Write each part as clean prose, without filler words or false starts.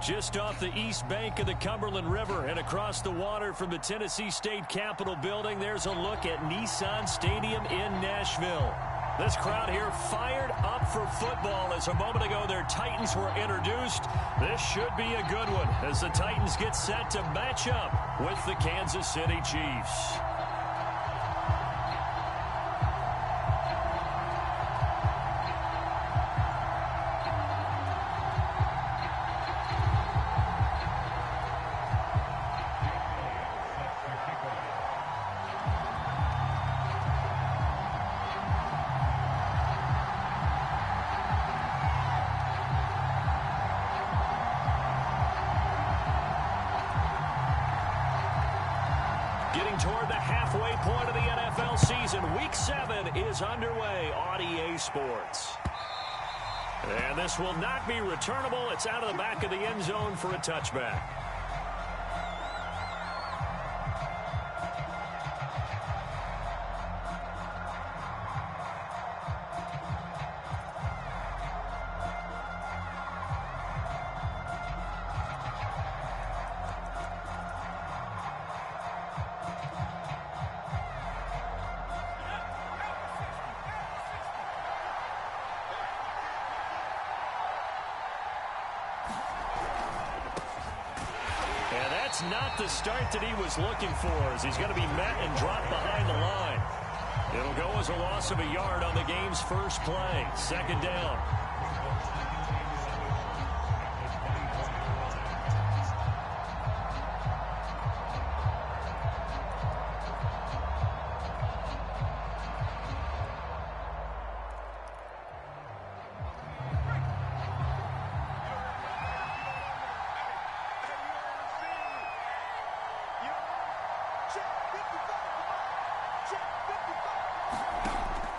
Just off the east bank of the Cumberland River and across the water from the Tennessee State Capitol building, there's a look at Nissan Stadium in Nashville. This crowd here fired up for football as a moment ago their Titans were introduced. This should be a good one as the Titans get set to match up with the Kansas City Chiefs. Getting toward the halfway point of the NFL season. Week 7 is underway on EA Sports. And this will not be returnable. It's out of the back of the end zone for a touchback. Not the start that he was looking for as he's going to be met and dropped behind the line. It'll go as a loss of a yard on the game's first play. Second down.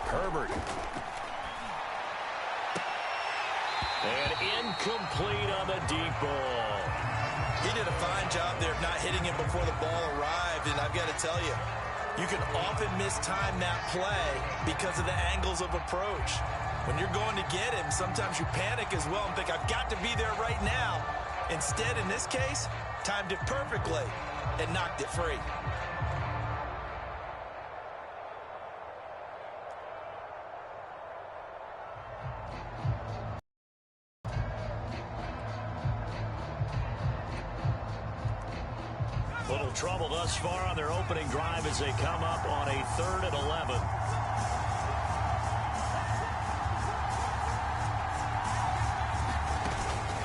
Herbert. And incomplete on the deep ball. He did a fine job there of not hitting him before the ball arrived, and I've got to tell you, you can often mistime that play because of the angles of approach. When you're going to get him, sometimes you panic as well and think, I've got to be there right now. Instead, in this case, timed it perfectly and knocked it free. Little trouble thus far on their opening drive as they come up on a 3rd and 11.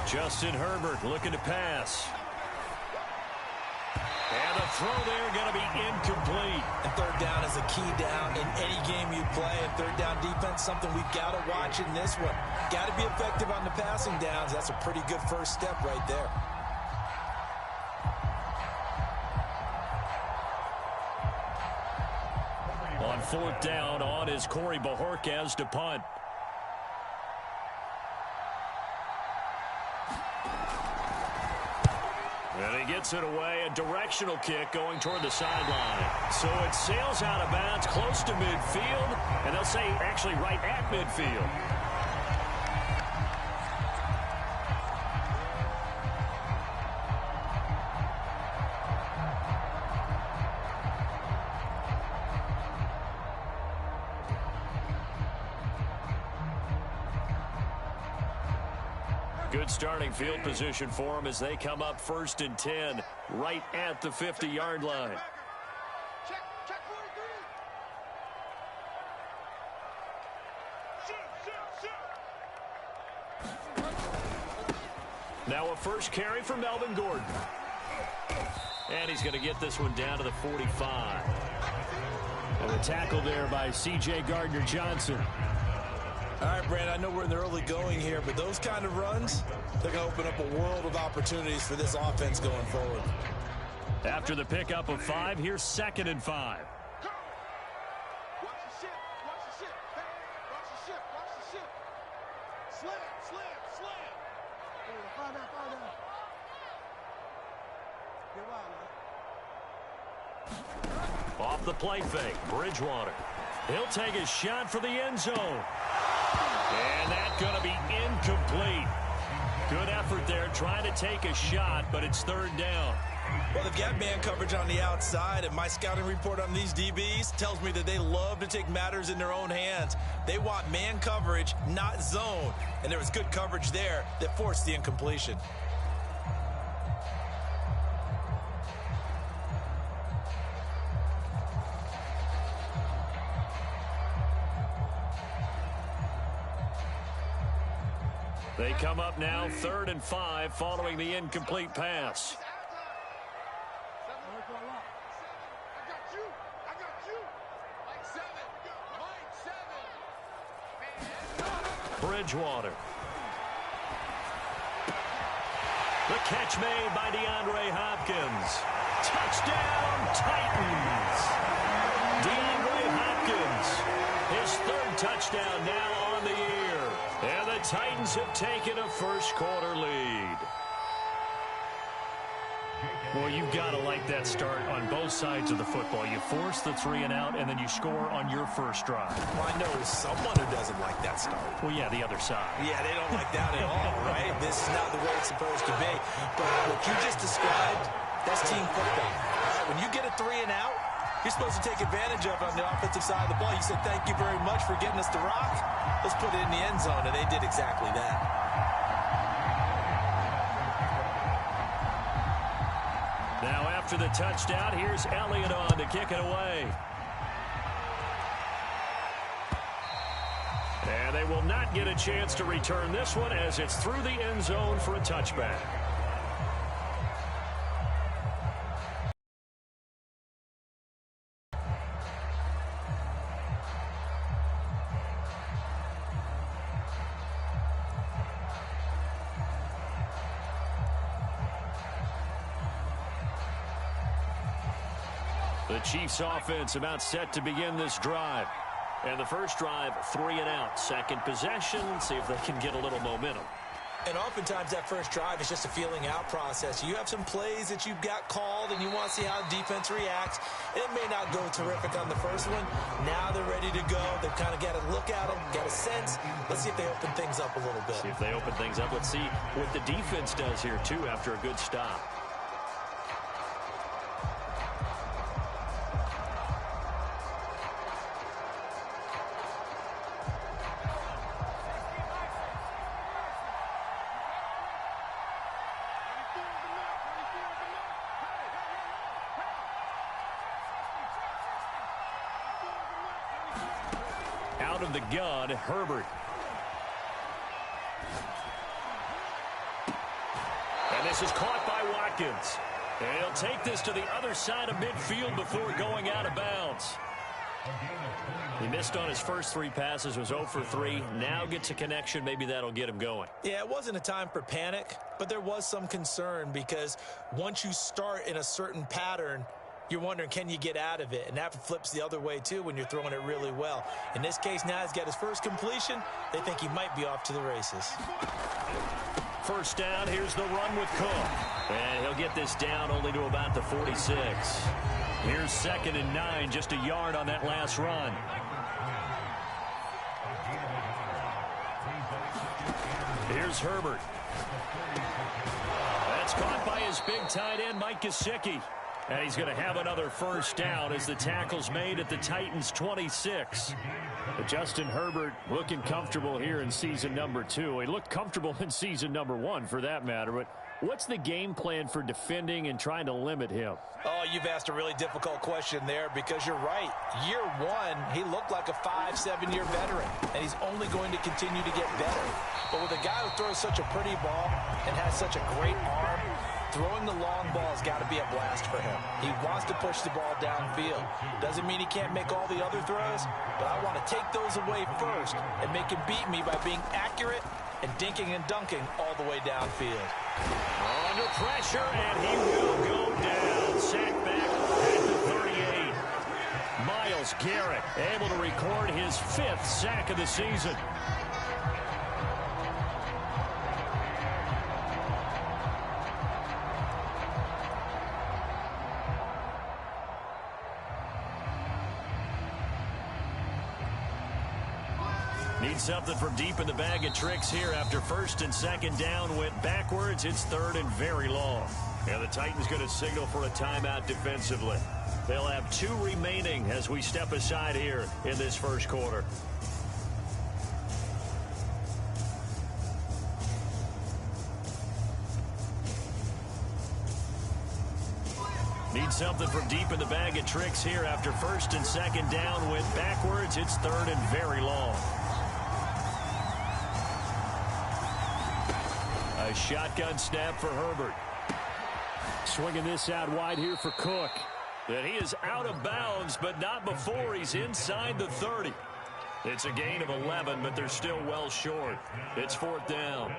Justin Herbert looking to pass. And the throw there going to be incomplete. And third down is a key down in any game you play. And third down defense, something we've got to watch in this one. Got to be effective on the passing downs. That's a pretty good first step right there. On 4th down, on is Corey Bojorquez to punt. And he gets it away, a directional kick going toward the sideline. So it sails out of bounds close to midfield, and they'll say actually right at midfield. Good starting field position for them as they come up 1st and 10 right at the 50-yard line. Now a first carry for Melvin Gordon. And he's going to get this one down to the 45. And a tackle there by C.J. Gardner-Johnson. All right, Brandon, I know we're in the early going here, but those kind of runs, they're going to open up a world of opportunities for this offense going forward. After the pickup of 5, here's 2nd and 5. Off the play fake, Bridgewater. He'll take a shot for the end zone. And that's going to be incomplete. Good effort there, trying to take a shot, but it's third down. Well, they've got man coverage on the outside, and my scouting report on these DBs tells me that they love to take matters in their own hands. They want man coverage, not zone. And there was good coverage there that forced the incompletion. They come up now 3rd and 5 following the incomplete pass. Bridgewater. The catch made by DeAndre Hopkins. Touchdown, Titans. DeAndre Hopkins, his 3rd touchdown now on the year. And the Titans have taken a first-quarter lead. Well, you've got to like that start on both sides of the football. You force the 3 and out, and then you score on your first drive. Well, I know someone who doesn't like that start. Well, yeah, the other side. Yeah, they don't like that at all, right? This is not the way it's supposed to be. But what you just described, that's team football. All right, when you get a 3 and out, you're supposed to take advantage of it on the offensive side of the ball. You said, thank you very much for getting us the rock. Let's put it in the end zone, and they did exactly that. Now after the touchdown, here's Elliott on to kick it away. And they will not get a chance to return this one as it's through the end zone for a touchback. The Chiefs offense about set to begin this drive. And the first drive, 3 and out. Second possession, see if they can get a little momentum. And oftentimes that first drive is just a feeling out process. You have some plays that you've got called and you want to see how defense reacts. It may not go terrific on the first one. Now they're ready to go. They've kind of got to look at it, got a sense. Let's see if they open things up a little bit. See if they open things up. Let's see what the defense does here, too, after a good stop. Out of the gun, Herbert. And this is caught by Watkins. And he'll take this to the other side of midfield before going out of bounds. He missed on his first 3 passes, was 0 for 3. Now gets a connection. Maybe that'll get him going. Yeah, it wasn't a time for panic, but there was some concern because once you start in a certain pattern, you're wondering, can you get out of it? And that flips the other way, too, when you're throwing it really well. In this case, now he's got his first completion. They think he might be off to the races. First down, here's the run with Cook. And he'll get this down only to about the 46. Here's 2nd and 9, just a yard on that last run. Here's Herbert. That's caught by his big tight end, Mike Gesicki. And he's going to have another first down as the tackle's made at the Titans' 26. But Justin Herbert looking comfortable here in season number 2. He looked comfortable in season number 1, for that matter. But what's the game plan for defending and trying to limit him? Oh, you've asked a really difficult question there because you're right. Year 1, he looked like a 5-7-year veteran, and he's only going to continue to get better. But with a guy who throws such a pretty ball and has such a great arm, throwing the long ball has got to be a blast for him. He wants to push the ball downfield. Doesn't mean he can't make all the other throws, but I want to take those away first and make him beat me by being accurate and dinking and dunking all the way downfield. Under pressure, and he will go down. Sack back at the 38. Myles Garrett able to record his 5th sack of the season. Need something from deep in the bag of tricks here after first and second down went backwards. It's third and very long. And the Titans going to signal for a timeout defensively. They'll have 2 remaining as we step aside here in this first quarter. Need something from deep in the bag of tricks here after first and second down went backwards. It's third and very long. A shotgun snap for Herbert. Swinging this out wide here for Cook. And he is out of bounds, but not before he's inside the 30. It's a gain of 11, but they're still well short. It's fourth down.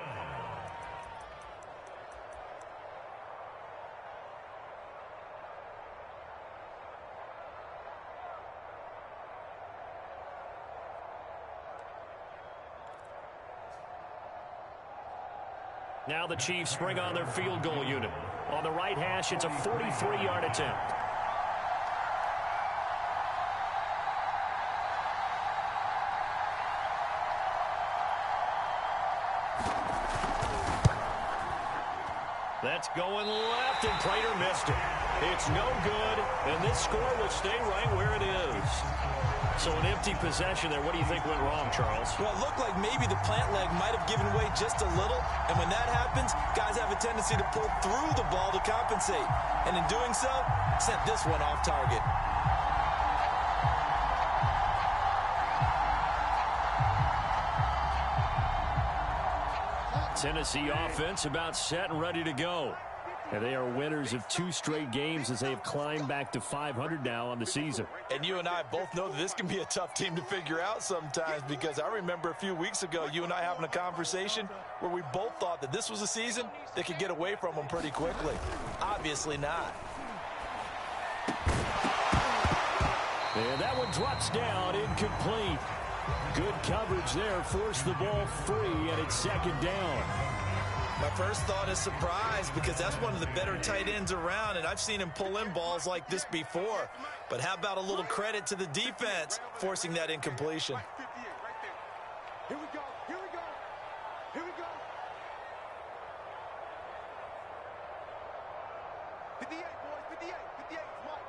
Now the Chiefs bring on their field goal unit. On the right hash, it's a 43-yard attempt. That's going left, and Prater missed it. It's no good, and this score will stay right where it is. So an empty possession there. What do you think went wrong, Charles? Well, it looked like maybe the plant leg might have given way just a little. And when that happens, guys have a tendency to pull through the ball to compensate. And in doing so, sent this one off target. Tennessee offense about set and ready to go. And they are winners of 2 straight games as they have climbed back to 500 now on the season. And you and I both know that this can be a tough team to figure out sometimes, because I remember a few weeks ago you and I having a conversation where we both thought that this was a season that could get away from them pretty quickly. Obviously not. And that one drops down, incomplete. Good coverage there, forced the ball free, and it's second down. My first thought is surprise, because that's one of the better tight ends around, and I've seen him pull in balls like this before. But how about a little credit to the defense forcing that incompletion? Here we go, here we go, here we go. 58, boys, 58, 58, Mike.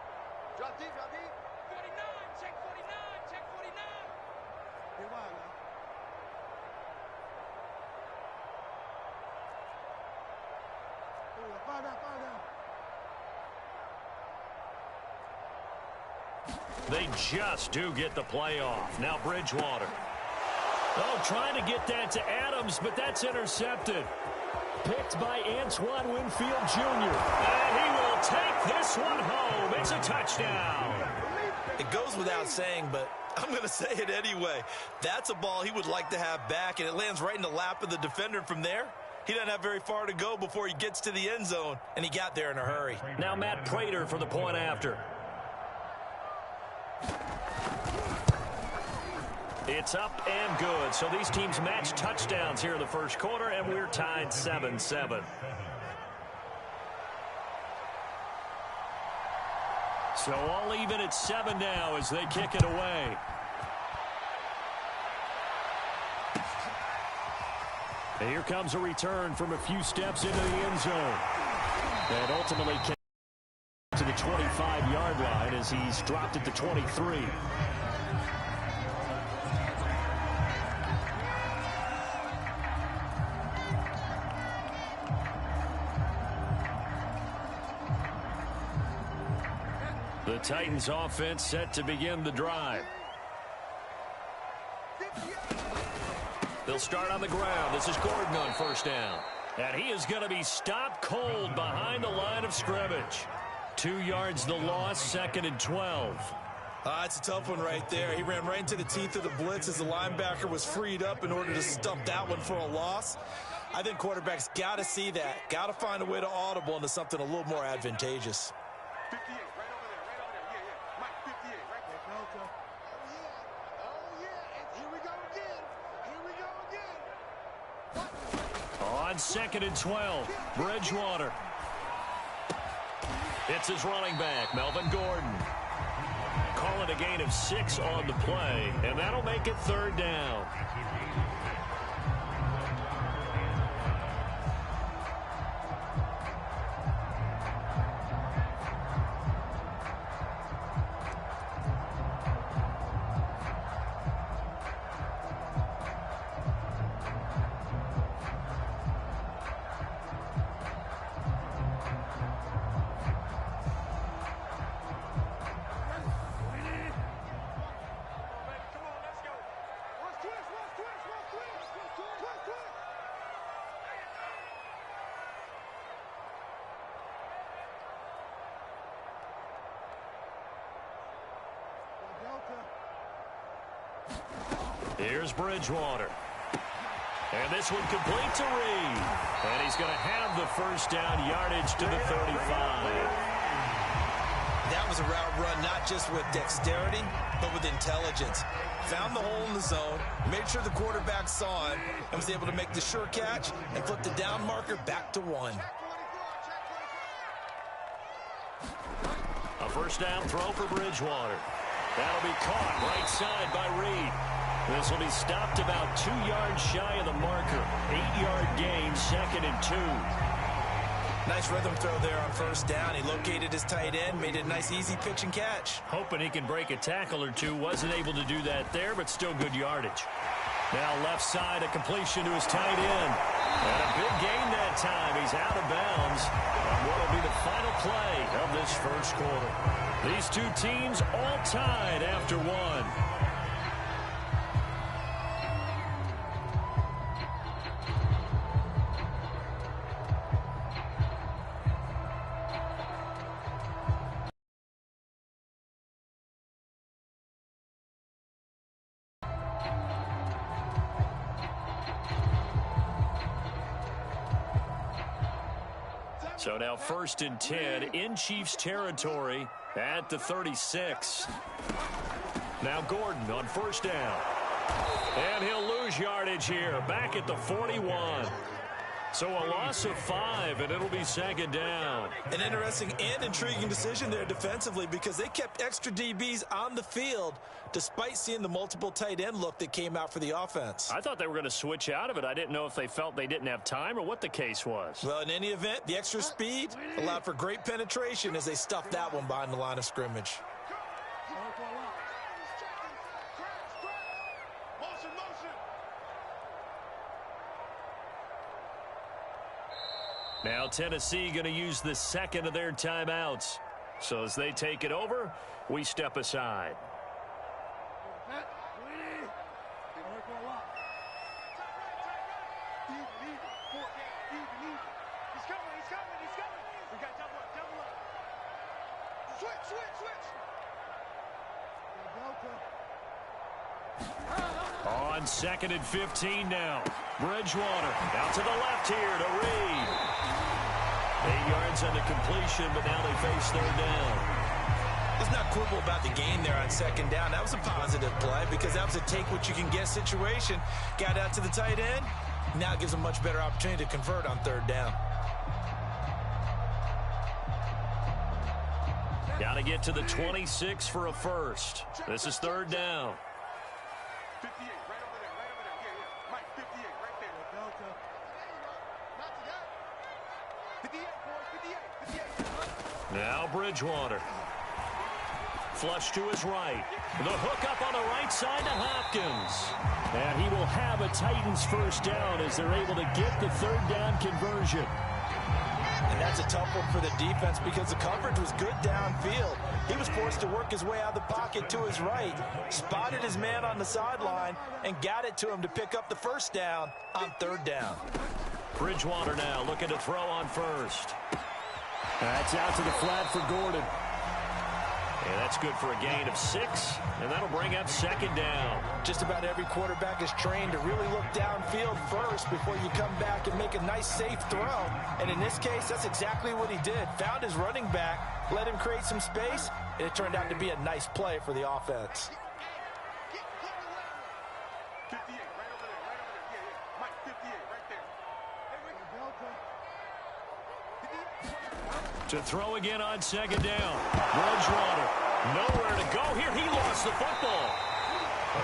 Drop deep, drop deep. 49, check 49, check 49. Hey, why now? Fall down, fall down. They just do get the play off. Now Bridgewater. Oh, trying to get that to Adams, but that's intercepted. Picked by Antoine Winfield Jr. And he will take this one home. It's a touchdown. It goes without saying, but I'm going to say it anyway. That's a ball he would like to have back, and it lands right in the lap of the defender. From there, he doesn't have very far to go before he gets to the end zone, and he got there in a hurry. Now Matt Prater for the point after. It's up and good. So these teams match touchdowns here in the first quarter, and we're tied 7-7. So all even at 7 now as they kick it away. And here comes a return from a few steps into the end zone. And ultimately to the 25-yard line as he's dropped it to 23. The Titans offense set to begin the drive. They'll start on the ground. This is Gordon on first down. And he is going to be stopped cold behind the line of scrimmage. 2 yards the loss, second and 12. It's a tough one right there. He ran right into the teeth of the blitz as the linebacker was freed up in order to stump that one for a loss. I think quarterbacks got to see that. Got to find a way to audible into something a little more advantageous. 58, right over there, right over there. Yeah, yeah. Mike, 58, right there. Okay. Oh, yeah. And here we go again. Here we go again. On second and 12, Bridgewater. It's his running back, Melvin Gordon. Calling a gain of 6 on the play, and that'll make it third down. Here's Bridgewater. And this one complete to Reed. And he's going to have the first down, yardage to the 35. That was a route run not just with dexterity, but with intelligence. Found the hole in the zone, made sure the quarterback saw him, and was able to make the sure catch and flip the down marker back to 1. A first down throw for Bridgewater. That'll be caught right side by Reed. This will be stopped about 2 yards shy of the marker. 8-yard gain, 2nd and 2. Nice rhythm throw there on first down. He located his tight end, made it a nice easy pitch and catch. Hoping he can break a tackle or two. Wasn't able to do that there, but still good yardage. Now left side, a completion to his tight end. And a big gain that time. He's out of bounds on what will be the final play of this first quarter. These two teams all tied after 1. So now 1st and 10 in Chiefs territory at the 36. Now Gordon on first down. And he'll lose yardage here, back at the 41. So a loss of 5, and it'll be 2nd down. An interesting and intriguing decision there defensively because they kept extra DBs on the field despite seeing the multiple tight end look that came out for the offense. I thought they were going to switch out of it. I didn't know if they felt they didn't have time or what the case was. Well, in any event, the extra speed allowed for great penetration as they stuffed that one behind the line of scrimmage. Now Tennessee going to use the 2nd of their timeouts. So as they take it over, we step aside. On 2nd and 15 now. Bridgewater out to the left here to Reed. 8 yards on the completion, but now they face 3rd down. Let's not quibble about the gain there on 2nd down. That was a positive play because that was a take-what-you-can-get situation. Got out to the tight end. Now it gives a much better opportunity to convert on 3rd down. Got to get to the 26 for a first. This is 3rd down. 58, right over there, yeah, yeah. Mike, 58, right there. Delta. Not today. 58, boys, 58. Now Bridgewater. Flush to his right. The hook up on the right side to Hopkins. And he will have a Titans first down as they're able to get the 3rd down conversion. And that's a tough one for the defense because the coverage was good downfield. He was forced to work his way out of the pocket to his right, spotted his man on the sideline, and got it to him to pick up the first down on 3rd down. Bridgewater now looking to throw on first. That's out to the flat for Gordon. And that's good for a gain of 6, and that'll bring up 2nd down. Just about every quarterback is trained to really look downfield first before you come back and make a nice, safe throw. And in this case, that's exactly what he did. Found his running back, let him create some space, and it turned out to be a nice play for the offense. 58, right over there, yeah, yeah. Mike, 58, right there. To throw again on 2nd down. Bridgewater, nowhere to go here. He lost the football.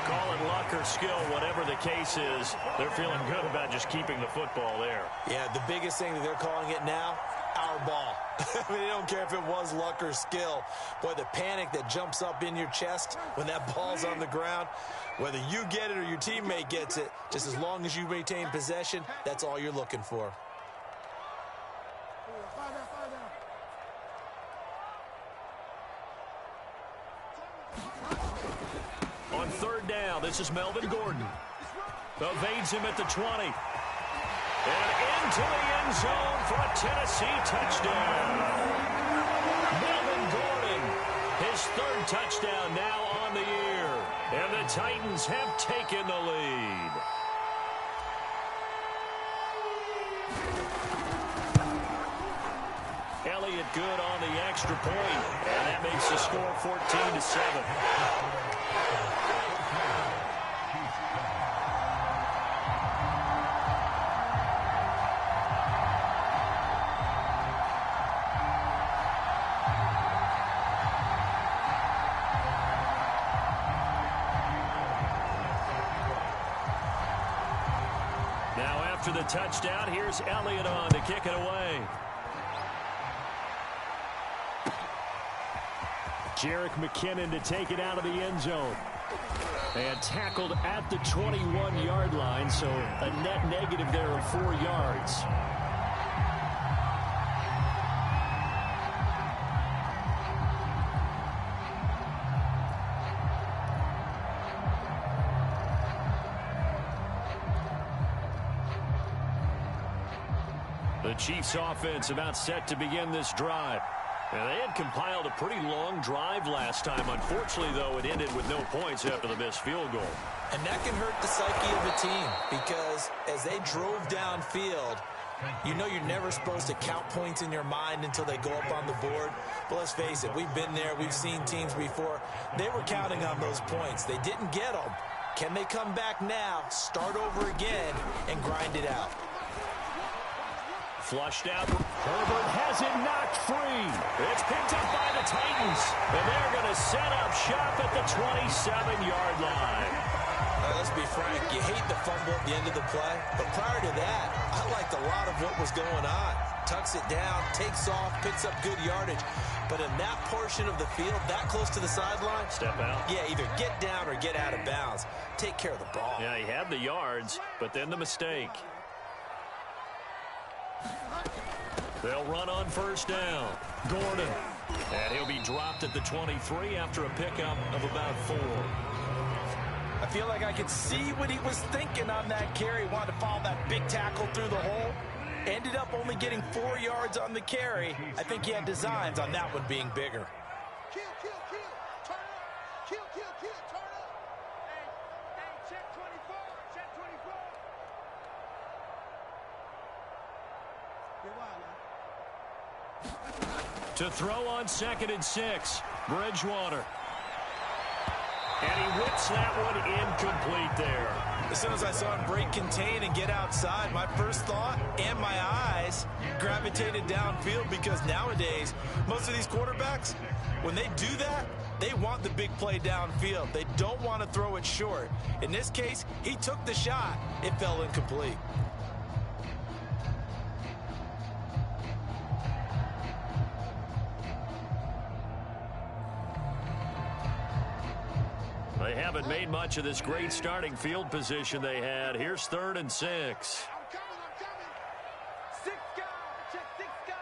Call it luck or skill, whatever the case is. They're feeling good about just keeping the football there. Yeah, the biggest thing that they're calling it now, our ball. I mean, they don't care if it was luck or skill. Boy, the panic that jumps up in your chest when that ball's on the ground, whether you get it or your teammate gets it, just as long as you maintain possession, that's all you're looking for. On 3rd down, this is Melvin Gordon. Evades him at the 20. And into the end zone for a Tennessee touchdown. Melvin Gordon, his 3rd touchdown now on the year. And the Titans have taken the lead. Elliott good on the extra point, and that makes the score 14-7. Now after the touchdown, here's Elliott on to kick it away. Jerick McKinnon to take it out of the end zone. And tackled at the 21-yard line, so a net negative there of 4 yards. The Chiefs offense about set to begin this drive. And they had compiled a pretty long drive last time. Unfortunately, though, it ended with no points after the missed field goal. And that can hurt the psyche of a team because as they drove downfield, you know you're never supposed to count points in your mind until they go up on the board. But let's face it, we've been there. We've seen teams before. They were counting on those points. They didn't get them. Can they come back now, start over again, and grind it out? Flushed out. Herbert has it knocked free. It's picked up by the Titans. And they're going to set up shop at the 27-yard line. Let's be frank. You hate the fumble at the end of the play. But prior to that, I liked a lot of what was going on. Tucks it down, takes off, picks up good yardage. But in that portion of the field, that close to the sideline. Step out. Yeah, either get down or get out of bounds. Take care of the ball. Yeah, he had the yards, but then the mistake. They'll run on first down. Gordon. And he'll be dropped at the 23 after a pickup of about 4. I feel like I could see what he was thinking on that carry. Wanted to follow that big tackle through the hole. Ended up only getting 4 yards on the carry. I think he had designs on that one being bigger. Kill, kill, kill. Turn up. Kill, kill, kill. Turn up. Hey, check 24. Check 24. Get wild, man. To throw on 2nd and 6. Bridgewater. And he whips that one incomplete there. As soon as I saw him break contain and get outside, my first thought and my eyes gravitated downfield because nowadays, most of these quarterbacks, when they do that, they want the big play downfield. They don't want to throw it short. In this case, he took the shot. It fell incomplete. They haven't made much of this great starting field position they had. Here's 3rd and 6. I'm coming, I'm coming. 6 guys. Check 6 guys.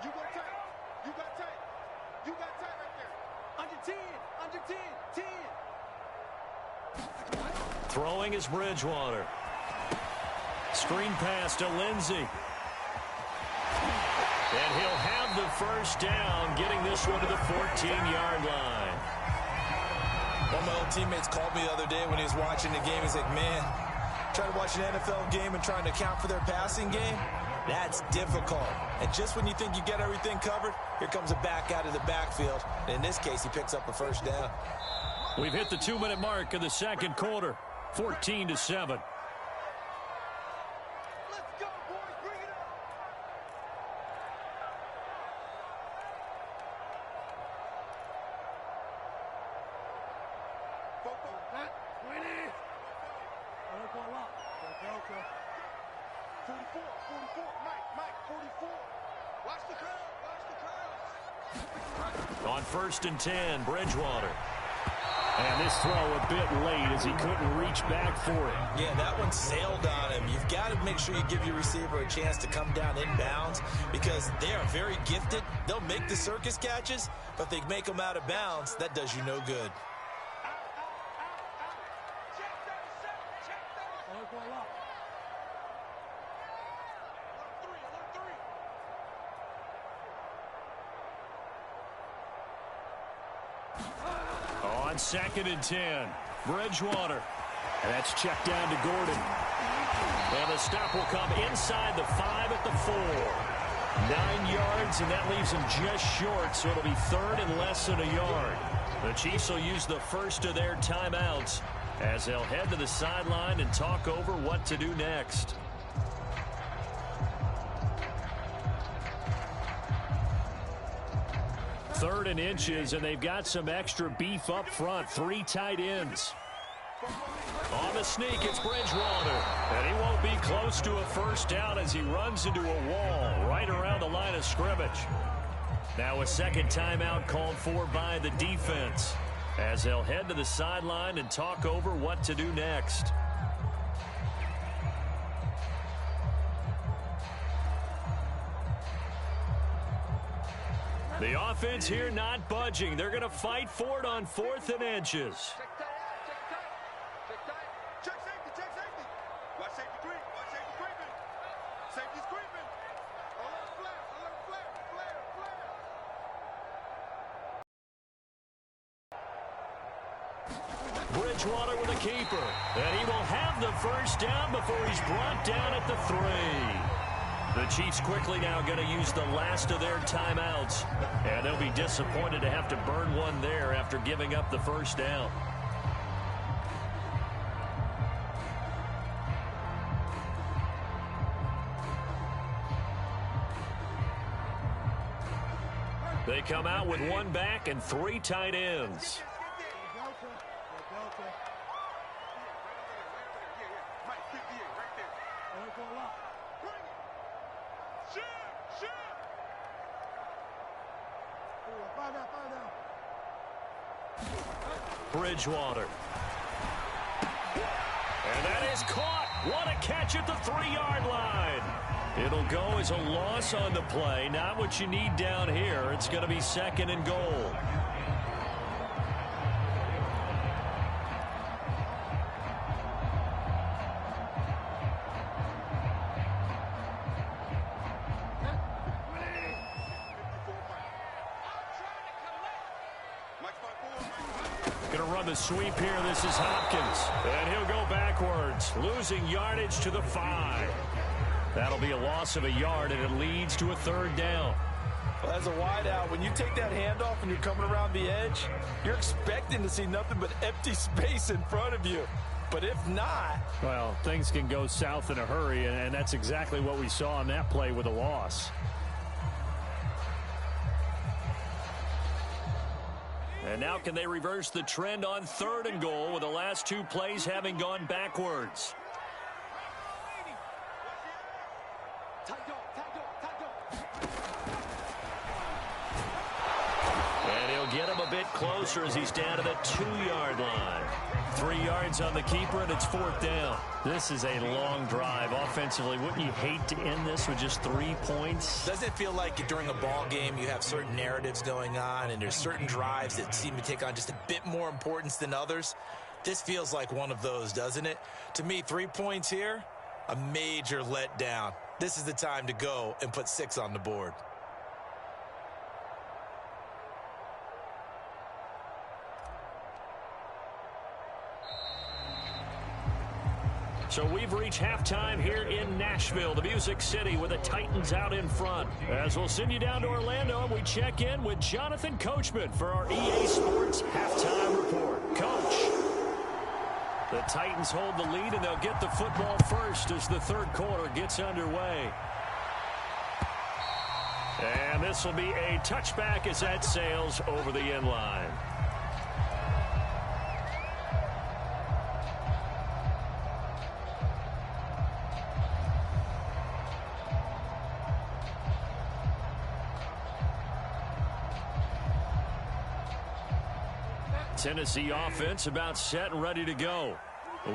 You got tight. You got tight. You got tight right there. Under 10. Under 10. 10. Throwing is Bridgewater. Screen pass to Lindsey. And he'll have the first down, getting this one to the 14-yard line. One of my old teammates called me the other day when he was watching the game. He's like, man, trying to watch an NFL game and trying to account for their passing game, that's difficult. And just when you think you get everything covered, here comes a back out of the backfield. And in this case, he picks up a first down. We've hit the 2-minute mark of the second quarter, 14-7. Let's go, boys. Bring it up. Hot. 20. Go up. Okay. 44, 44. Mike, 44. Watch the crowd. Watch the crowd. On 1st and 10, Bridgewater. And this throw a bit late as he couldn't reach back for it. Yeah, that one sailed on him. You've got to make sure you give your receiver a chance to come down inbounds because they are very gifted. They'll make the circus catches, but if they make them out of bounds, that does you no good. On on 2nd and 10. Bridgewater. And that's checked down to Gordon. And the stop will come inside the 5 at the 4. 9 yards, and that leaves him just short, so it'll be 3rd and less than a yard. The Chiefs will use the first of their timeouts as they'll head to the sideline and talk over what to do next. Third and inches, and they've got some extra beef up front. 3 tight ends. On the sneak, it's Bridgewater. And he won't be close to a first down as he runs into a wall right around the line of scrimmage. Now a second timeout called for by the defense as they'll head to the sideline and talk over what to do next. The offense here not budging. They're going to fight for it on 4th and inches. Check safety, check safety. Watch safety creep, watch safety creeping. Safety's creeping. Alert flare, flare, flare. Bridgewater with a keeper. And he will have the first down before he's brought down at the 3. The Chiefs quickly now going to use the last of their timeouts. And they'll be disappointed to have to burn one there after giving up the first down. They come out with 1 back and 3 tight ends. Bridgewater. And that is caught. What a catch at the 3-yard line. It'll go as a loss on the play. Not what you need down here. It's going to be 2nd and goal. Going to run the sweep here. This is Hopkins. And he'll go backwards, losing yardage to the 5. That'll be a loss of a yard, and it leads to a 3rd down. Well, as a wideout, when you take that handoff and you're coming around the edge, you're expecting to see nothing but empty space in front of you. But if not... well, things can go south in a hurry, and that's exactly what we saw on that play with a loss. And now can they reverse the trend on 3rd and goal with the last 2 plays having gone backwards? And he'll get him a bit closer as he's down to the 2-yard line. 3 yards on the keeper, and it's 4th down. This is a long drive offensively. Wouldn't you hate to end this with just 3 points? Doesn't it feel like during a ball game you have certain narratives going on and there's certain drives that seem to take on just a bit more importance than others? This feels like one of those, doesn't it? To me, 3 points here, a major letdown. This is the time to go and put 6 on the board. So we've reached halftime here in Nashville, the Music City, with the Titans out in front. As we'll send you down to Orlando, and we check in with Jonathan Coachman for our EA Sports Halftime Report. Coach, the Titans hold the lead, and they'll get the football first as the 3rd quarter gets underway. And this will be a touchback as that sails over the end line. Tennessee offense about set and ready to go.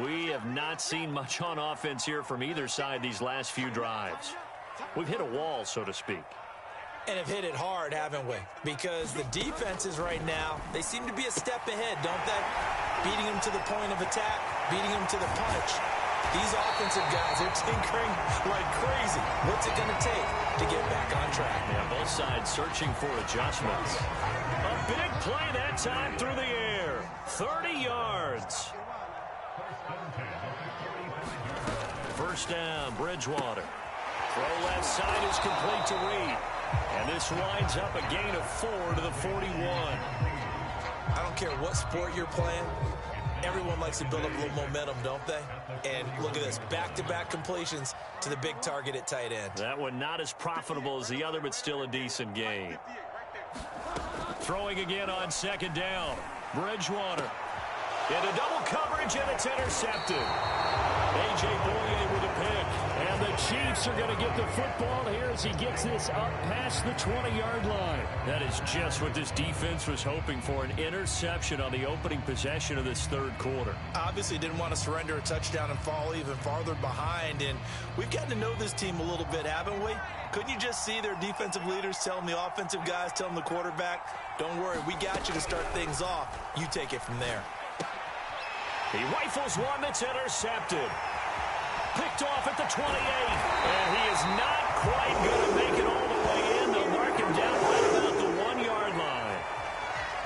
We have not seen much on offense here from either side these last few drives. We've hit a wall, so to speak. And have hit it hard, haven't we? Because the defenses right now, they seem to be a step ahead, don't they? Beating them to the point of attack, beating them to the punch. These offensive guys are tinkering like crazy. What's it going to take to get back on track? Yeah, both sides searching for adjustments. A big play that time through the air. 30 yards. First down, Bridgewater. Throw left side is complete to Reed. And this winds up a gain of 4 to the 41. I don't care what sport you're playing. Everyone likes to build up a little momentum, don't they? And look at this, back-to-back completions to the big target at tight end. That one not as profitable as the other, but still a decent gain. Throwing again on second down. Bridgewater. Into double coverage, and it's intercepted. A.J. Boye with a pick. And the Chiefs are going to get the football here as he gets this up past the 20-yard line. That is just what this defense was hoping for, an interception on the opening possession of this third quarter. Obviously didn't want to surrender a touchdown and fall even farther behind. And we've gotten to know this team a little bit, haven't we? Couldn't you just see their defensive leaders telling the offensive guys, telling the quarterback, don't worry, we got you to start things off. You take it from there. He rifles one that's intercepted. Picked off at the 28. And he is not quite going to make it all the way in. They'll mark him down right about the 1-yard line.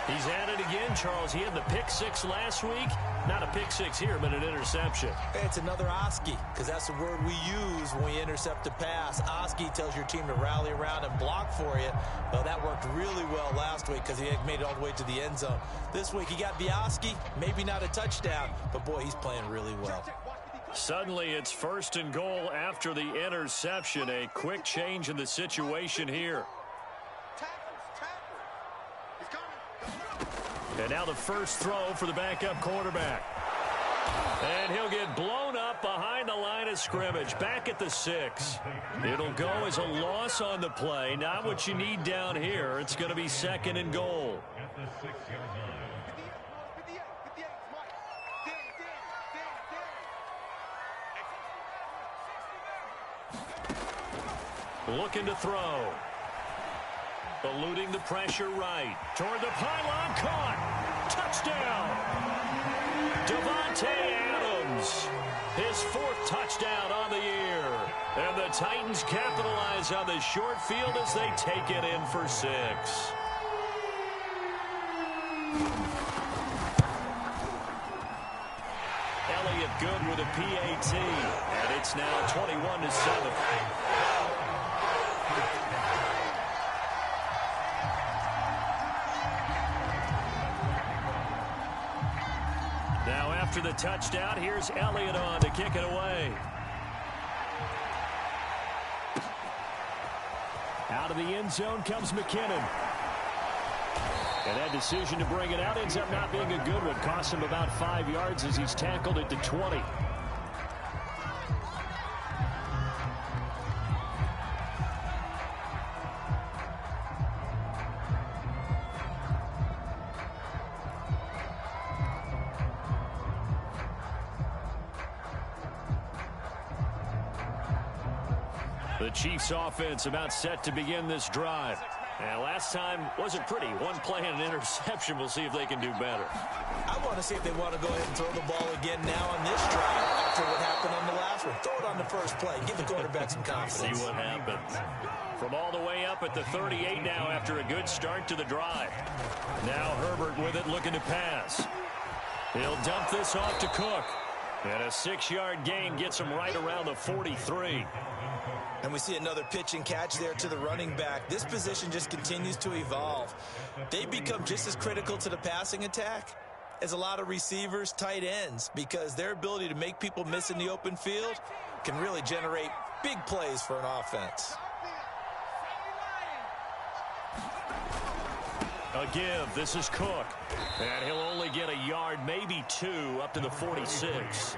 He's at it again, Charles. He had the pick six last week. Not a pick six here, but an interception. It's another Oski, because that's the word we use when we intercept a pass. Oski tells your team to rally around and block for you. Well, that worked really well last week because he made it all the way to the end zone. This week he got the Oski, maybe not a touchdown, but boy, he's playing really well. Suddenly it's first and goal after the interception. A quick change in the situation here. And now the first throw for the backup quarterback. And he'll get blown up behind the line of scrimmage, back at the 6. It'll go as a loss on the play. Not what you need down here. It's going to be second and goal. Looking to throw. Eluding the pressure right. Toward the pylon, caught. Touchdown. Davante Adams. His 4th touchdown on the year. And the Titans capitalize on the short field as they take it in for 6. Elliott good with a PAT. And it's now 21-7. Now after the touchdown, here's Elliott on to kick it away. Out of the end zone comes McKinnon. And that decision to bring it out ends up not being a good one. Costs him about 5 yards as he's tackled at the 20. The Chiefs offense about set to begin this drive. And last time wasn't pretty. One play and an interception. We'll see if they can do better. I want to see if they want to go ahead and throw the ball again now on this drive after what happened on the last one. Throw it on the first play. Give the quarterback some confidence. See what happens. From all the way up at the 38 now after a good start to the drive. Now Herbert with it looking to pass. He'll dump this off to Cook. And a 6-yard gain gets him right around the 43. And we see another pitch and catch there to the running back. This position just continues to evolve. They become just as critical to the passing attack as a lot of receivers, tight ends, because their ability to make people miss in the open field can really generate big plays for an offense. A give. This is Cook. And he'll only get a yard, maybe 2, up to the 46.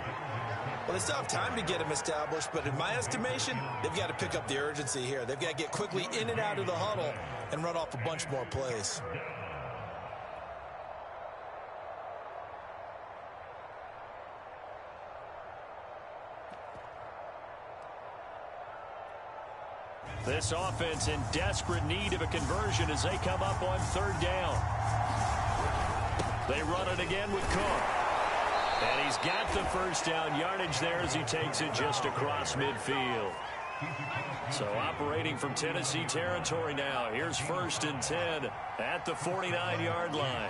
Well, they still have time to get him established, but in my estimation, they've got to pick up the urgency here. They've got to get quickly in and out of the huddle and run off a bunch more plays. This offense in desperate need of a conversion as they come up on 3rd down. They run it again with Cook. And he's got the first down yardage there as he takes it just across midfield. So operating from Tennessee territory now. Here's 1st and 10 at the 49-yard line.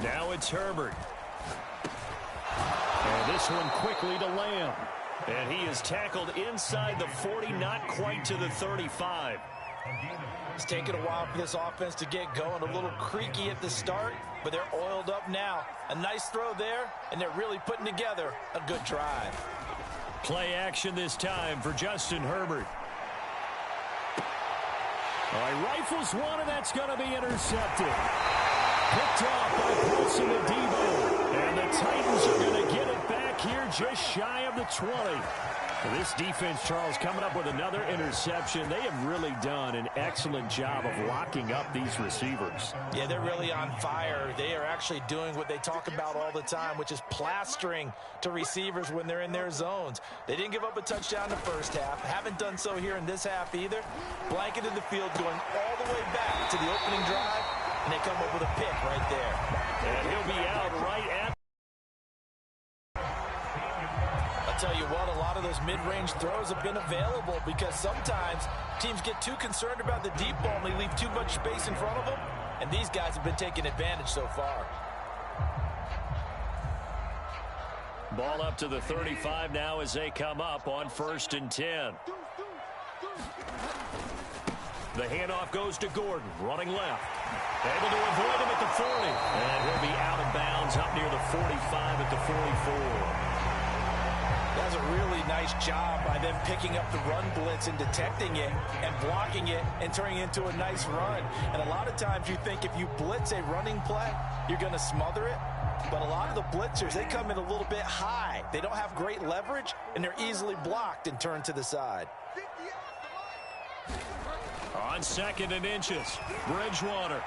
Now it's Herbert. And this one quickly to Lamb. And he is tackled inside the 40, not quite to the 35. It's taken a while for this offense to get going. A little creaky at the start, but they're oiled up now. A nice throw there, and they're really putting together a good drive. Play action this time for Justin Herbert. All right, rifles one, and that's going to be intercepted. Picked off by Paulson and Debo. And the Titans are going to get it back here just shy of the 20. This defense, Charles, coming up with another interception. They have really done an excellent job of locking up these receivers. Yeah, they're really on fire. They are actually doing what they talk about all the time, which is plastering to receivers when they're in their zones. They didn't give up a touchdown in the first half. Haven't done so here in this half either. Blanketed the field going all the way back to the opening drive, and they come up with a pick right there. And he'll be out right at. I'll tell you what, a lot of those mid-range throws have been available because sometimes teams get too concerned about the deep ball and they leave too much space in front of them, and these guys have been taking advantage so far. Ball up to the 35 now as they come up on 1st and 10. The handoff goes to Gordon, running left. Able to avoid him at the 40. And he'll be out of bounds up near the 45 at the 44. That's a really nice job by them picking up the run blitz and detecting it and blocking it and turning it into a nice run. And a lot of times you think if you blitz a running play, you're going to smother it. But a lot of the blitzers, they come in a little bit high. They don't have great leverage, and they're easily blocked and turned to the side. On 2nd and inches, Bridgewater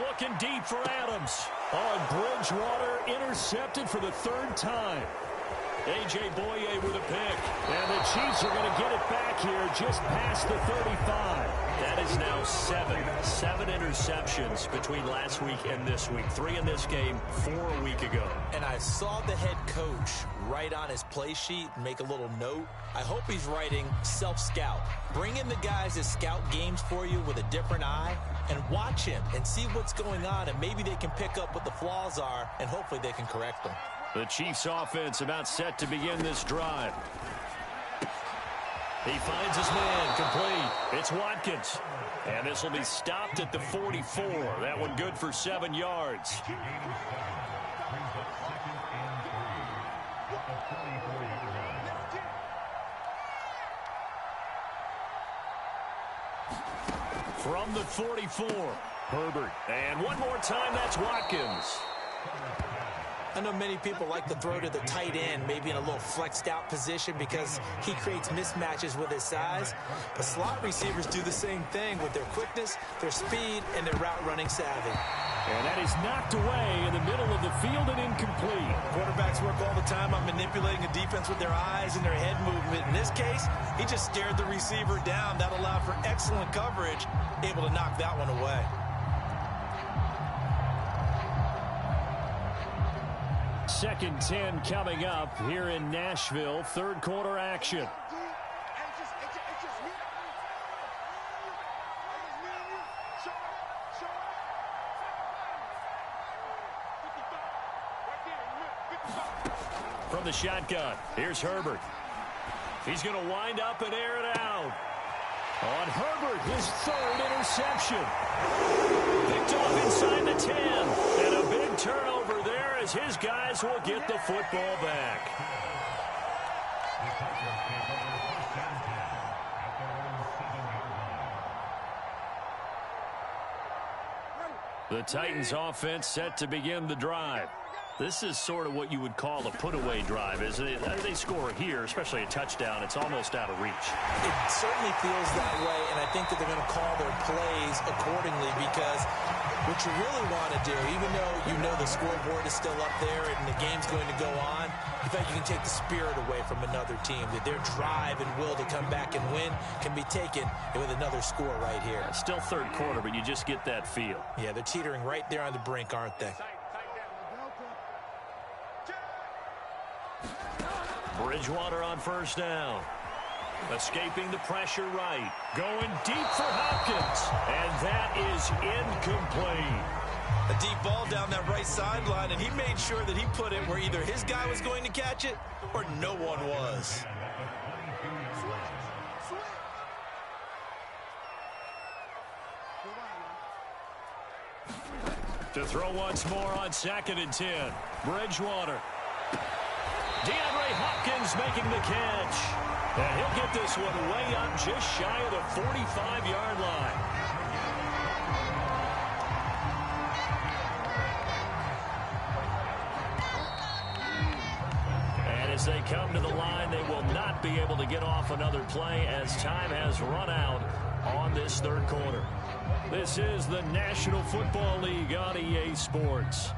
looking deep for Adams. On Bridgewater, intercepted for the 3rd time. A.J. Boye with a pick. And the Chiefs are going to get it back here just past the 35. That is now 7 interceptions between last week and this week. 3 in this game, 4 a week ago. And I saw the head coach write on his play sheet and make a little note. I hope he's writing self-scout. Bring in the guys that scout games for you with a different eye and watch him and see what's going on, and maybe they can pick up what the flaws are, and hopefully they can correct them. The Chiefs offense about set to begin this drive. He finds his man complete. It's Watkins. And this will be stopped at the 44. That one good for 7 yards. From the 44, Herbert. And one more time, that's Watkins. I know many people like to throw to the tight end, maybe in a little flexed out position because he creates mismatches with his size. But slot receivers do the same thing with their quickness, their speed, and their route running savvy. And that is knocked away in the middle of the field and incomplete. Quarterbacks work all the time on manipulating a defense with their eyes and their head movement. In this case, he just stared the receiver down. That allowed for excellent coverage, able to knock that one away. Second 10 coming up here in Nashville. 3rd quarter action. From the shotgun, here's Herbert. He's going to wind up and air it out. On Herbert, his 3rd interception. Picked off inside the 10. And a big turnover there as his guys will get the football back. The Titans offense set to begin the drive. This is sort of what you would call a put-away drive, isn't it? They score here, especially a touchdown. It's almost out of reach. It certainly feels that way, and I think that they're going to call their plays accordingly because what you really want to do, even though you know the scoreboard is still up there and the game's going to go on, you think you can take the spirit away from another team, that their drive and will to come back and win can be taken with another score right here. It's still 3rd quarter, but you just get that feel. Yeah, they're teetering right there on the brink, aren't they? Bridgewater on 1st down. Escaping the pressure right. Going deep for Hopkins. And that is incomplete. A deep ball down that right sideline, and he made sure that he put it where either his guy was going to catch it or no one was. To throw once more on 2nd and 10. Bridgewater. DeAndre Hopkins making the catch. And he'll get this one way up just shy of the 45-yard line. And as they come to the line, they will not be able to get off another play as time has run out on this third quarter. This is the National Football League on EA Sports.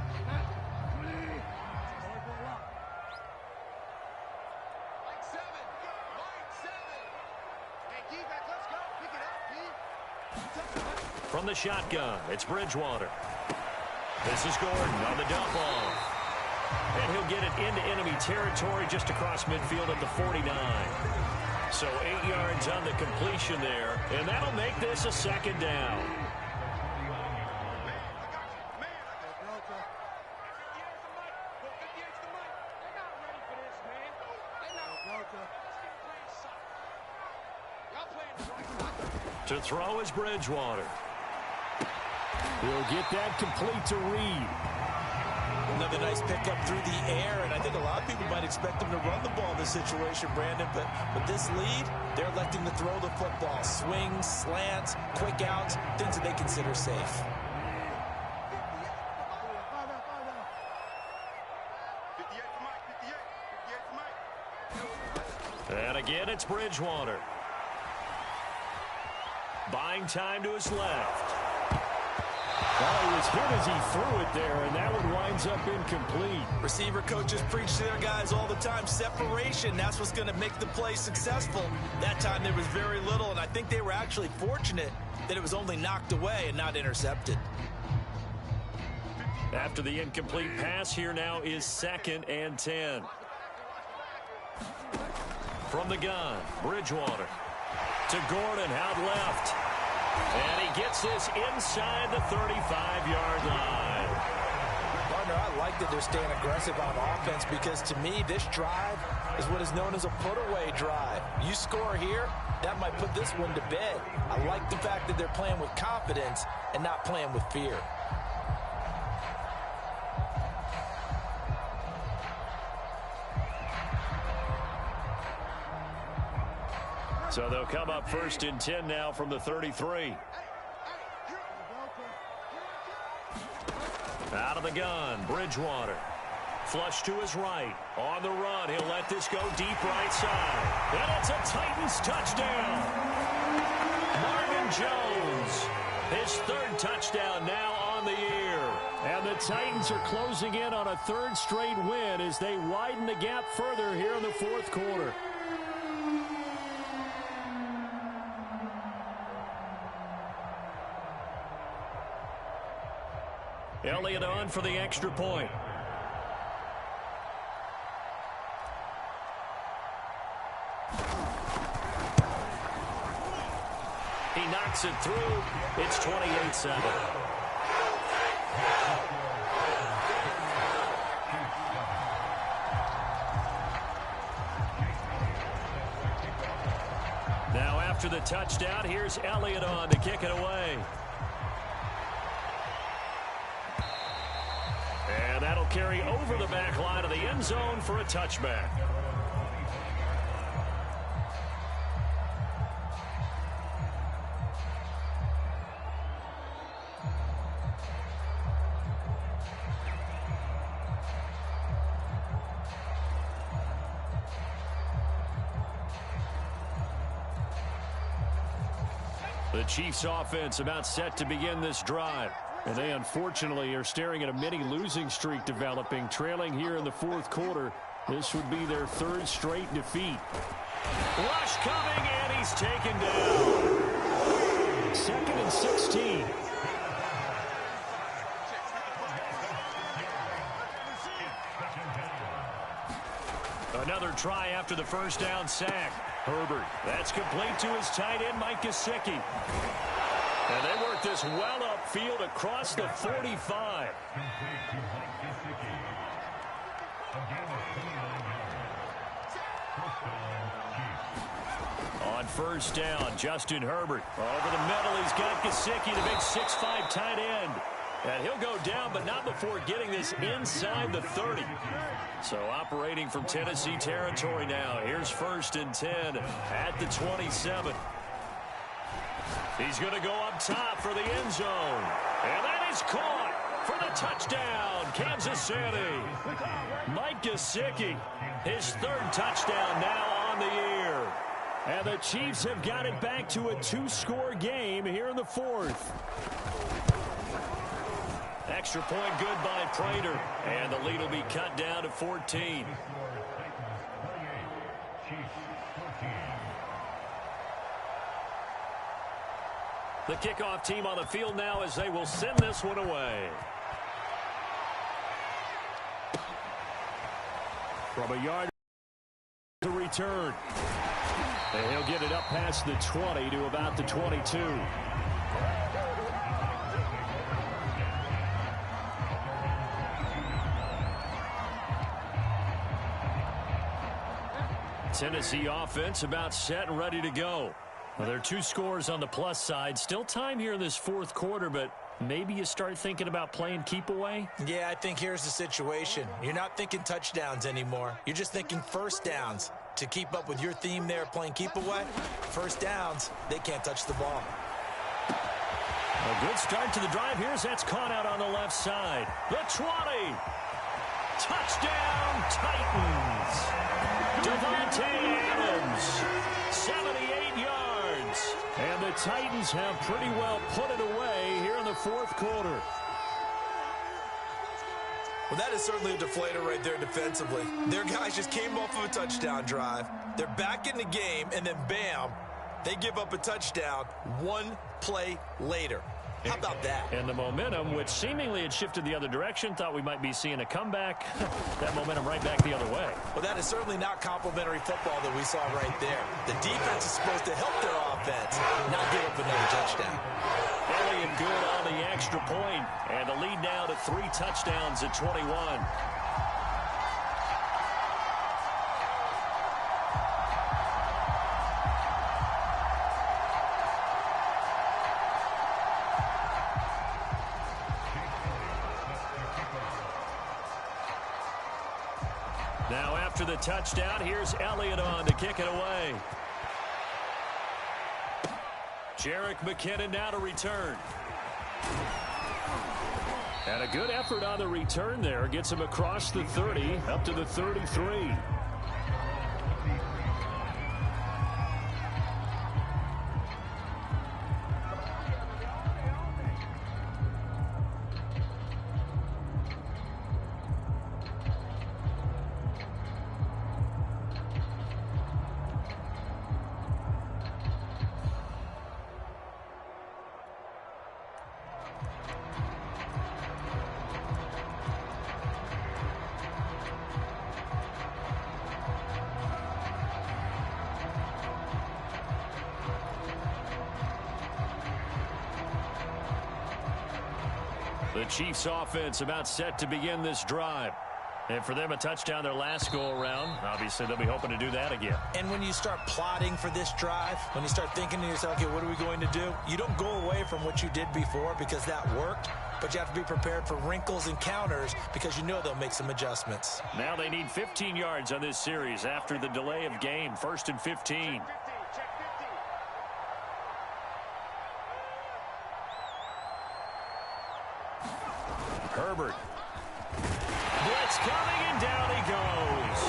From the shotgun, it's Bridgewater. This is Gordon on the dump off. And he'll get it into enemy territory just across midfield at the 49. So 8 yards on the completion there, and that'll make this a 2nd down. To throw is Bridgewater. He'll get that complete to Reed. Another nice pickup through the air, and I think a lot of people might expect him to run the ball in this situation, Brandon, but with this lead, they're electing to throw the football. Swings, slants, quick outs, things that they consider safe. And again, it's Bridgewater. Buying time to his left. Well, he was hit as he threw it there, and that one winds up incomplete. Receiver coaches preach to their guys all the time. Separation, that's what's going to make the play successful. That time there was very little, and I think they were actually fortunate that it was only knocked away and not intercepted. After the incomplete pass, here now is 2nd and 10. From the gun, Bridgewater. To Gordon, out left. And he gets this inside the 35-yard line. Partner, I like that they're staying aggressive on offense because to me, this drive is what is known as a put-away drive. You score here, that might put this one to bed. I like the fact that they're playing with confidence and not playing with fear. So they'll come up 1st and 10 now from the 33. Out of the gun, Bridgewater. Flush to his right. On the run, he'll let this go deep right side. And it's a Titans touchdown. Marvin Jones, his 3rd touchdown now on the year. And the Titans are closing in on a 3rd straight win as they widen the gap further here in the 4th quarter. Elliott on for the extra point. He knocks it through. It's 28-7. Now after the touchdown, here's Elliott on to kick it away. And that'll carry over the back line of the end zone for a touchback. The Chiefs offense about set to begin this drive. And they unfortunately are staring at a mini losing streak developing, trailing here in the 4th quarter. This would be their 3rd straight defeat. Rush coming, and he's taken down. 2nd and 16. Another try after the 1st down sack. Herbert, that's complete to his tight end, Mike Gesicki. And they work this well up upfield across the 45. On first down, Justin Herbert. Over the middle, he's got Gesicki, the big 6'5" tight end. And he'll go down, but not before getting this inside the 30. So operating from Tennessee territory now. Here's 1st and 10 at the 27. He's going to go up top for the end zone. And that is caught for the touchdown, Kansas City. Mike Gesicki, his 3rd touchdown now on the year. And the Chiefs have got it back to a 2-score game here in the 4th. Extra point good by Prater. And the lead will be cut down to 14. The kickoff team on the field now as they will send this one away. From a yard to return. And he'll get it up past the 20 to about the 22. Tennessee offense about set and ready to go. Well, there are 2 scores on the plus side. Still time here in this 4th quarter, but maybe you start thinking about playing keep away? Yeah, I think here's the situation. You're not thinking touchdowns anymore. You're just thinking first downs. To keep up with your theme there, playing keep away, first downs, they can't touch the ball. A good start to the drive. That's caught out on the left side. The 20. Touchdown, Titans. Devontae Adams, 78 yards. And the Titans have pretty well put it away here in the 4th quarter. Well, that is certainly a deflator right there defensively. Their guys just came off of a touchdown drive. They're back in the game, and then bam, they give up a touchdown 1 play later. How about that? And the momentum, which seemingly had shifted the other direction, thought we might be seeing a comeback. That momentum right back the other way. Well, that is certainly not complimentary football that we saw right there. The defense is supposed to help their offense, not give up another touchdown. Elliott good on the extra point, and the lead now to 3 touchdowns at 21. Now after the touchdown, here's Elliott on to kick it away. Jerick McKinnon now to return. And a good effort on the return there. Gets him across the 30, up to the 33. The Chiefs offense about set to begin this drive. And for them, a touchdown their last go-around. Obviously, they'll be hoping to do that again. And when you start plotting for this drive, when you start thinking to yourself, okay, what are we going to do? You don't go away from what you did before because that worked, but you have to be prepared for wrinkles and counters because you know they'll make some adjustments. Now they need 15 yards on this series after the delay of game. 1st and 15. Herbert. Blitz coming, and down he goes.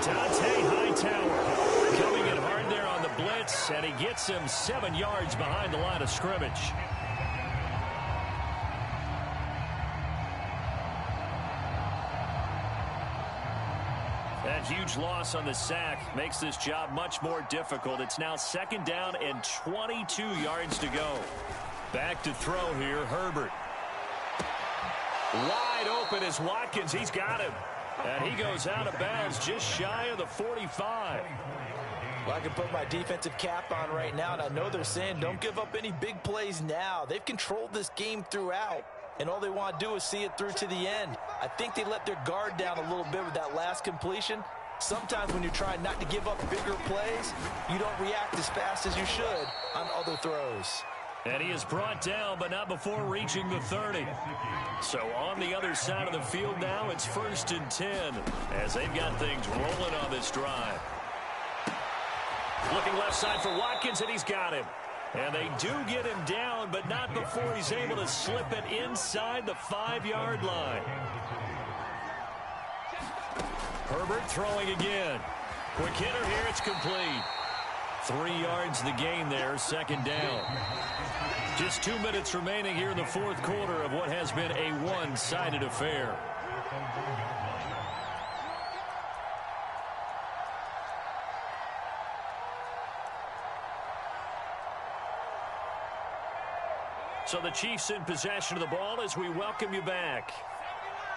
Dante Hightower coming in hard there on the blitz, and he gets him 7 yards behind the line of scrimmage. That huge loss on the sack makes this job much more difficult. It's now 2nd down and 22 yards to go. Back to throw here, Herbert. Wide open is Watkins. He's got him. And he goes out of bounds just shy of the 45. Well, I can put my defensive cap on right now, and I know they're saying don't give up any big plays now. They've controlled this game throughout, and all they want to do is see it through to the end. I think they let their guard down a little bit with that last completion. Sometimes when you're trying not to give up bigger plays, you don't react as fast as you should on other throws. And he is brought down, but not before reaching the 30. So on the other side of the field now, it's 1st and 10 as they've got things rolling on this drive. Looking left side for Watkins, and he's got him. And they do get him down, but not before he's able to slip it inside the 5-yard line. Herbert throwing again. Quick hitter here, it's complete. 3 yards the gain there, 2nd down. Just 2 minutes remaining here in the 4th quarter of what has been a one-sided affair. So the Chiefs in possession of the ball as we welcome you back.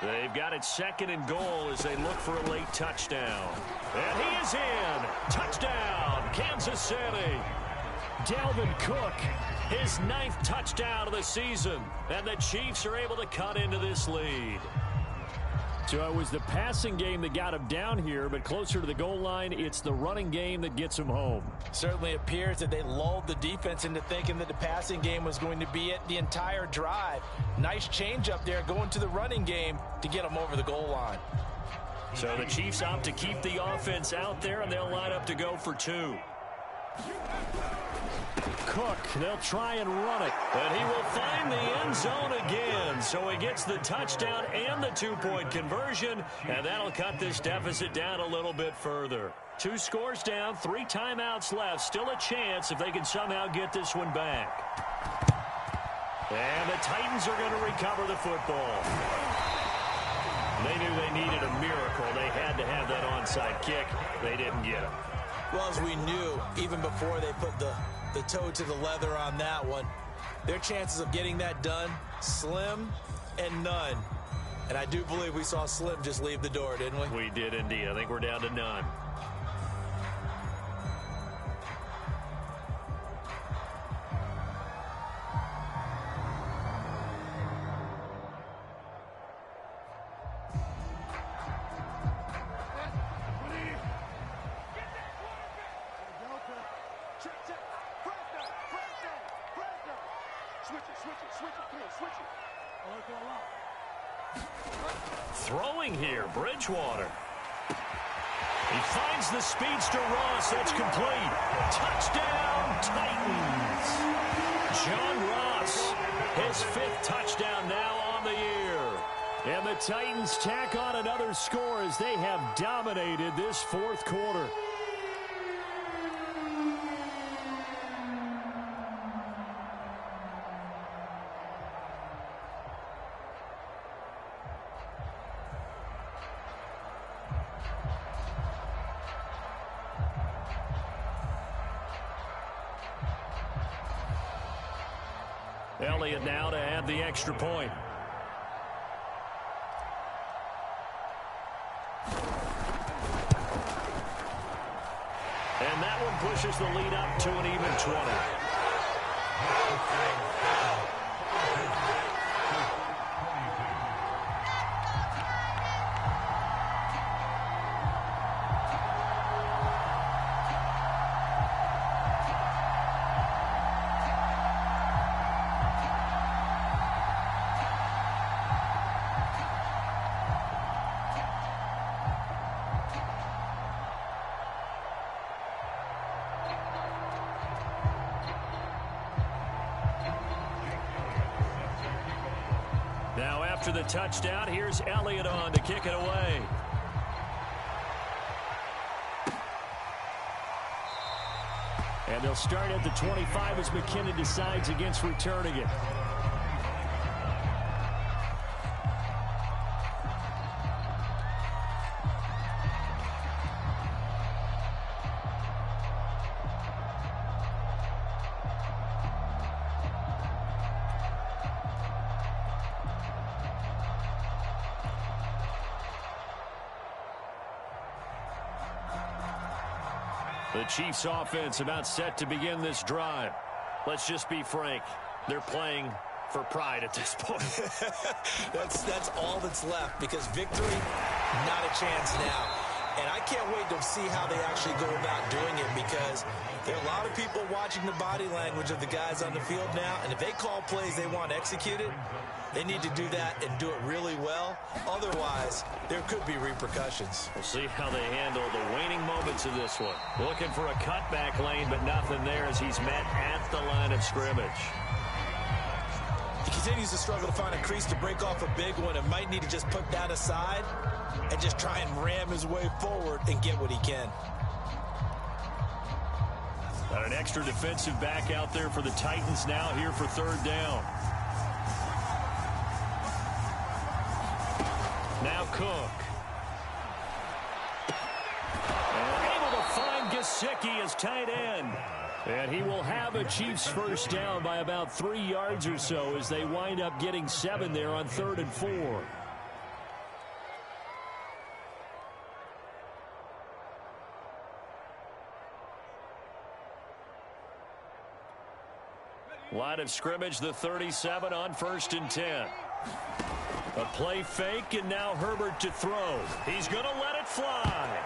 They've got it 2nd and goal as they look for a late touchdown. And he is in. Touchdown, Kansas City. Dalvin Cook, his 9th touchdown of the season. And the Chiefs are able to cut into this lead. So it was the passing game that got him down here, but closer to the goal line, it's the running game that gets him home. Certainly appears that they lulled the defense into thinking that the passing game was going to be it the entire drive. Nice change up there going to the running game to get them over the goal line. So the Chiefs opt to keep the offense out there, and they'll line up to go for 2. Cook, they'll try and run it, and he will find the end zone again. So he gets the touchdown and the 2-point conversion, and that'll cut this deficit down a little bit further. 2 scores down, 3 timeouts left. Still a chance if they can somehow get this one back. And the Titans are going to recover the football. They knew they needed a miracle. They had to have that onside kick. They didn't get it. Well, as we knew, even before they put the toe to the leather on that one, their chances of getting that done, slim and none. And I do believe we saw Slim just leave the door, didn't we? We did indeed. I think we're down to none. Throwing here, Bridgewater. He finds the speedster Ross. That's complete. Touchdown, Titans. John Ross, his 5th touchdown now on the year. And the Titans tack on another score as they have dominated this 4th quarter. Elliott now to add the extra point. And that one pushes the lead up to an even 20. Now after the touchdown, here's Elliott on to kick it away. And they'll start at the 25 as McKinnon decides against returning it. The Chiefs offense about set to begin this drive. Let's just be frank. They're playing for pride at this point. that's all that's left, because victory, not a chance now. And I can't wait to see how they actually go about doing it, because there are a lot of people watching the body language of the guys on the field now, and if they call plays they want executed, they need to do that and do it really well. Otherwise, there could be repercussions. We'll see how they handle the waning moments of this one. Looking for a cutback lane, but nothing there as he's met at the line of scrimmage. He continues to struggle to find a crease to break off a big one, and might need to just put that aside and just try and ram his way forward and get what he can. Got an extra defensive back out there for the Titans now here for third down. Now Cook. And able to find Gesicki as tight end. And he will have a Chiefs first down by about 3 yards or so as they wind up getting 7 there on 3rd and 4. Line of scrimmage, the 37 on 1st and 10. A play fake, and now Herbert to throw. He's going to let it fly.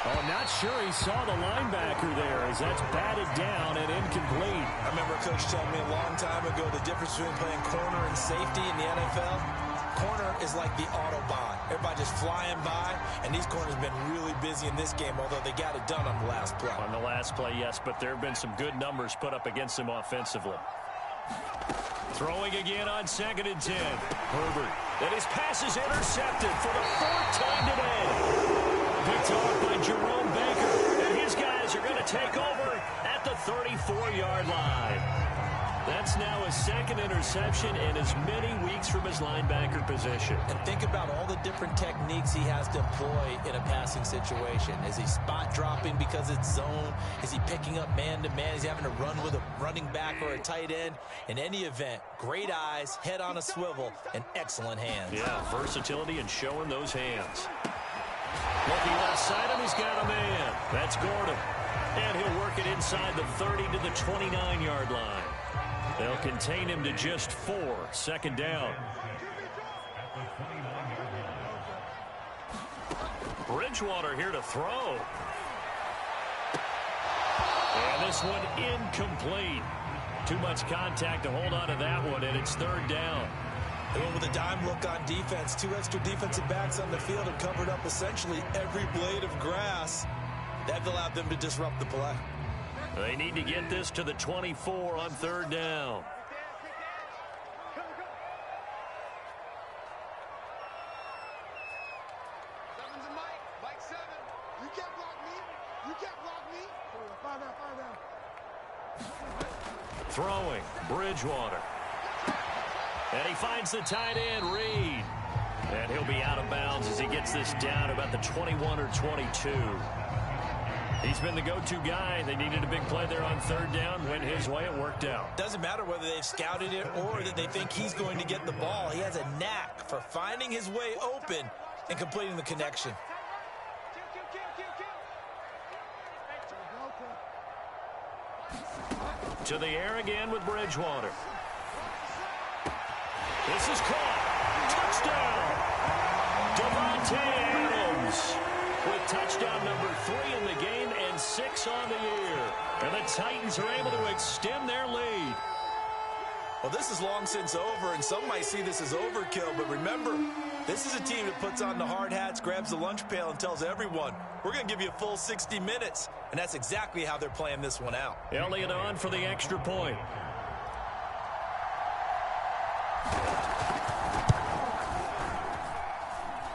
Oh, not sure he saw the linebacker there as that's batted down and incomplete. I remember Coach telling me a long time ago the difference between playing corner and safety in the NFL. Corner is like the Autobahn. Everybody just flying by, and these corners have been really busy in this game, although they got it done on the last play. On the last play, yes, but there have been some good numbers put up against them offensively. Throwing again on 2nd and 10. Herbert. And his pass is intercepted for the 4th time today. Picked off by Jerome Baker. And his guys are going to take over at the 34-yard line. That's now his 2nd interception in as many weeks from his linebacker position. And think about all the different techniques he has to employ in a passing situation. Is he spot dropping because it's zone? Is he picking up man-to-man? Is he having to run with a running back or a tight end? In any event, great eyes, head on a swivel, and excellent hands. Yeah, versatility and showing those hands. Looking left side him, he's got a man. That's Gordon. And he'll work it inside the 30 to the 29-yard line. They'll contain him to just 4. 2nd down. Bridgewater here to throw. And this one incomplete. Too much contact to hold on to that one, and it's 3rd down. They went with a dime look on defense. 2 extra defensive backs on the field and covered up essentially every blade of grass. That allowed them to disrupt the play. They need to get this to the 24 on 3rd down. Seven's a Mike. Mike 7. You can't block me. You can't block me. Find out. Throwing, Bridgewater. And he finds the tight end, Reed. And he'll be out of bounds as he gets this down about the 21 or 22. He's been the go-to guy. They needed a big play there on 3rd down. Went his way. It worked out. Doesn't matter whether they've scouted it or that they think he's going to get the ball. He has a knack for finding his way open and completing the connection. To the air again with Bridgewater. This is caught. Touchdown. Devontae Adams with touchdown number 3 in the game and 6 on the year. And the Titans are able to extend their lead. Well, this is long since over, and some might see this as overkill, but remember, this is a team that puts on the hard hats, grabs the lunch pail, and tells everyone, we're going to give you a full 60 minutes. And that's exactly how they're playing this one out. Elliott on for the extra point.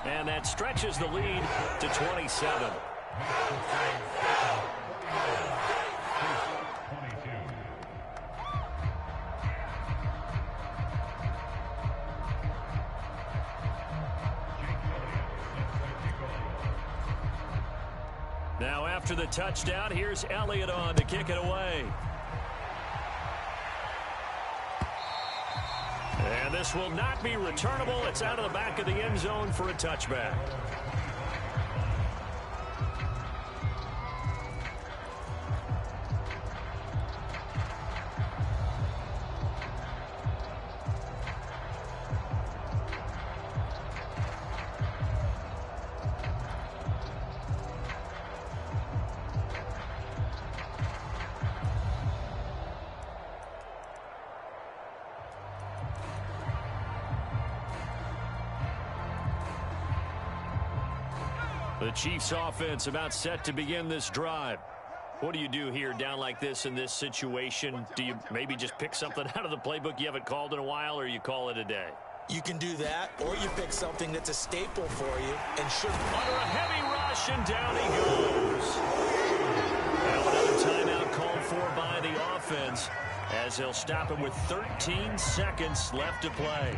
And that stretches the lead to 27. Now after the touchdown, here's Elliott on to kick it away. And this will not be returnable. It's out of the back of the end zone for a touchback. The Chiefs offense about set to begin this drive. What do you do here down like this in this situation? Do you maybe just pick something out of the playbook you haven't called in a while, or you call it a day? You can do that, or you pick something that's a staple for you and should. Under a heavy rush, and down he goes. Now another timeout called for by the offense, as they'll stop him with 13 seconds left to play.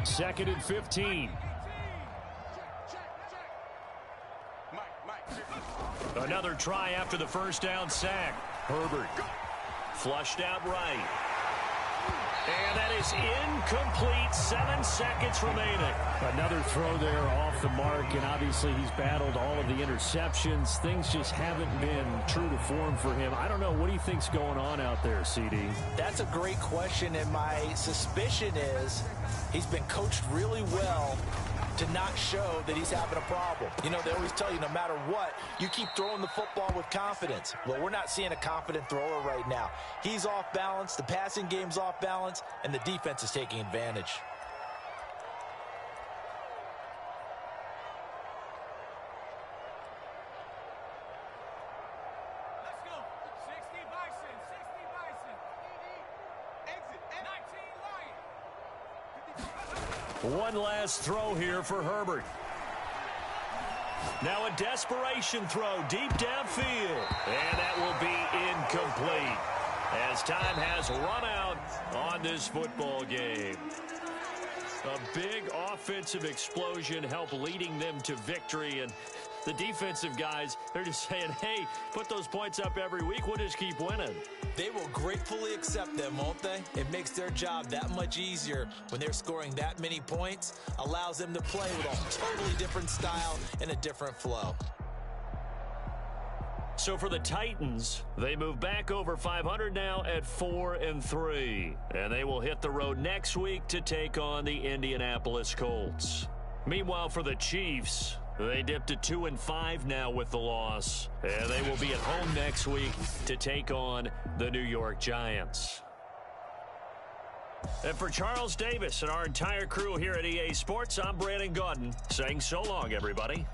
2nd and 15. Another try after the first down sack. Herbert flushed out right. And that is incomplete. 7 seconds remaining. Another throw there off the mark, and obviously he's battled all of the interceptions. Things just haven't been true to form for him. I don't know. What do you think's going on out there, CD? That's a great question, and my suspicion is he's been coached really well to not show that he's having a problem. You know, they always tell you no matter what, you keep throwing the football with confidence. Well, we're not seeing a confident thrower right now. He's off balance, the passing game's off balance, and the defense is taking advantage. Let's go. 60 Bison, 60 Bison. Exit, 19 Lion. One last throw here for Herbert. Now a desperation throw deep downfield. And that will be incomplete, as time has run out on this football game. A big offensive explosion helped leading them to victory, and the defensive guys, they're just saying, hey, put those points up every week, we'll just keep winning. They will gratefully accept them, won't they? It makes their job that much easier when they're scoring that many points, allows them to play with a totally different style and a different flow. So for the Titans, they move back over 500 now at 4-3. And they will hit the road next week to take on the Indianapolis Colts. Meanwhile, for the Chiefs, they dipped to 2-5 now with the loss. And they will be at home next week to take on the New York Giants. And for Charles Davis and our entire crew here at EA Sports, I'm Brandon Gaudin saying so long, everybody.